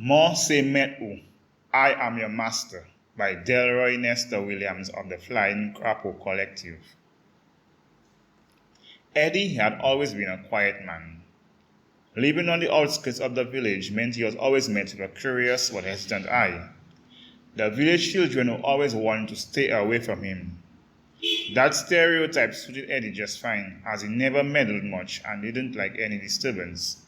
Mon se met I Am Your Master by Delroy Nestor Williams of the Flying Crapo Collective. Eddie had always been a quiet man. Living on the outskirts of the village meant he was always met with a curious but hesitant eye. The village children would always want to stay away from him. That stereotype suited Eddie just fine, as he never meddled much and didn't like any disturbance.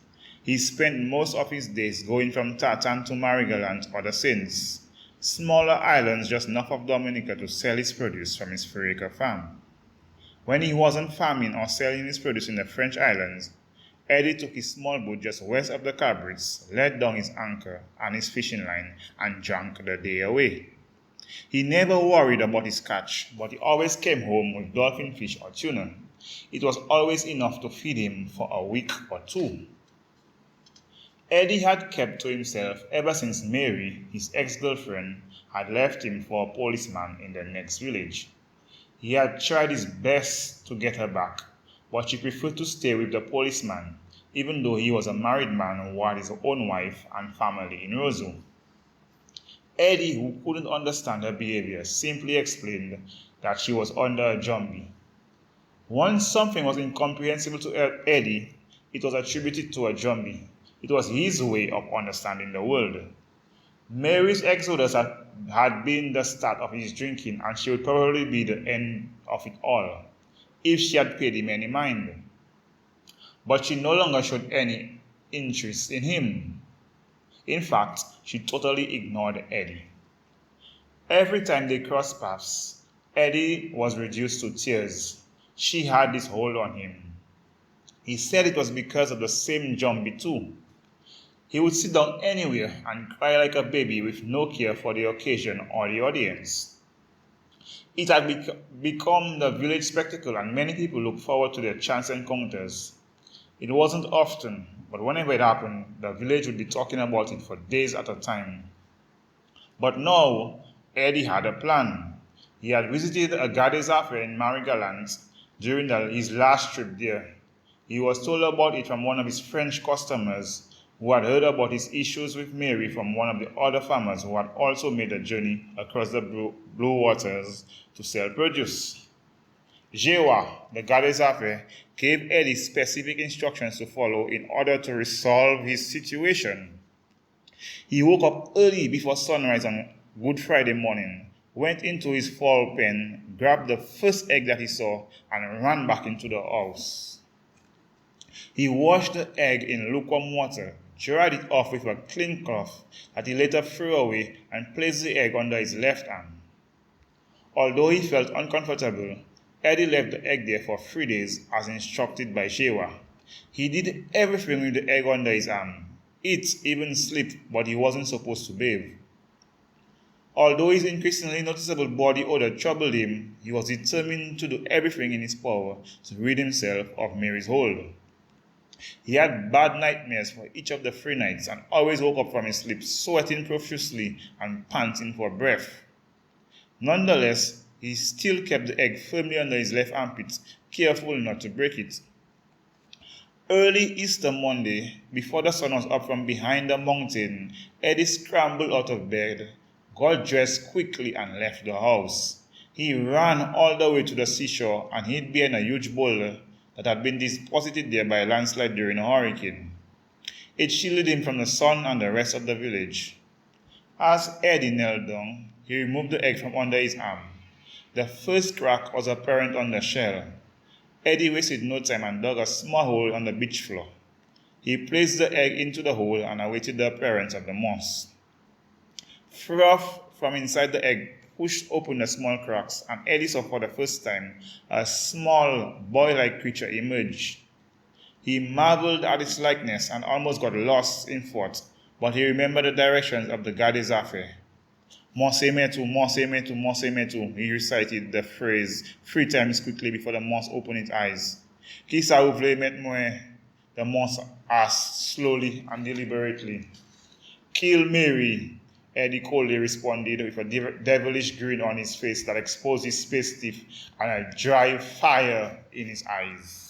He spent most of his days going from Tartan to Marigoland and other saints, smaller islands just north of Dominica, to sell his produce from his 4-acre farm. When he wasn't farming or selling his produce in the French islands, Eddie took his small boat just west of the Cabrits, let down his anchor and his fishing line, and drank the day away. He never worried about his catch, but he always came home with dolphin fish or tuna. It was always enough to feed him for a week or two. Eddie had kept to himself ever since Mary, his ex-girlfriend, had left him for a policeman in the next village. He had tried his best to get her back, but she preferred to stay with the policeman, even though he was a married man who had his own wife and family in Roseau. Eddie, who couldn't understand her behavior, simply explained that she was under a jumbie. Once something was incomprehensible to Eddie, it was attributed to a jumbie. It was his way of understanding the world. Mary's exodus had been the start of his drinking, and she would probably be the end of it all, if she had paid him any mind. But she no longer showed any interest in him. In fact, she totally ignored Eddie. Every time they crossed paths, Eddie was reduced to tears. She had this hold on him. He said it was because of the same jumbie too. He would sit down anywhere and cry like a baby with no care for the occasion or the audience. It had become the village spectacle, and many people looked forward to their chance encounters. It wasn't often, but whenever it happened, the village would be talking about it for days at a time. But now, Eddie had a plan. He had visited a Gades affair in Marigoland during his last trip there. He was told about it from one of his French customers, who had heard about his issues with Mary from one of the other farmers who had also made a journey across the blue waters to sell produce. Jewa, the Gades affair, gave Eddie specific instructions to follow in order to resolve his situation. He woke up early before sunrise on Good Friday morning, went into his fowl pen, grabbed the first egg that he saw, and ran back into the house. He washed the egg in lukewarm water, dried it off with a clean cloth that he later threw away, and placed the egg under his left arm. Although he felt uncomfortable, Eddie left the egg there for 3 days as instructed by Jewa. He did everything with the egg under his arm. Eat, even sleep, but he wasn't supposed to bathe. Although his increasingly noticeable body odor troubled him, he was determined to do everything in his power to rid himself of Mary's hold. He had bad nightmares for each of the 3 nights and always woke up from his sleep sweating profusely and panting for breath. Nonetheless, he still kept the egg firmly under his left armpit, careful not to break it. Early Easter Monday, before the sun was up from behind the mountain, Eddie scrambled out of bed, got dressed quickly, and left the house. He ran all the way to the seashore and hid behind a huge boulder that had been deposited there by a landslide during a hurricane. It shielded him from the sun and the rest of the village. As Eddie knelt down, he removed the egg from under his arm. The first crack was apparent on the shell. Eddie wasted no time and dug a small hole on the beach floor. He placed the egg into the hole and awaited the appearance of the moss. Froth from inside the egg pushed open the small cracks, and Eddie saw for the first time a small boy-like creature emerge. He marveled at its likeness and almost got lost in thought, but he remembered the directions of the Gades affair. Monse metu, monse metu, monse metu. He recited the phrase 3 times quickly before the mouse opened its eyes. Qui sa ou vle met moi? The mouse asked slowly and deliberately. Kill Mary, Eddie coldly responded with a devilish grin on his face that exposed his space teeth and a dry fire in his eyes.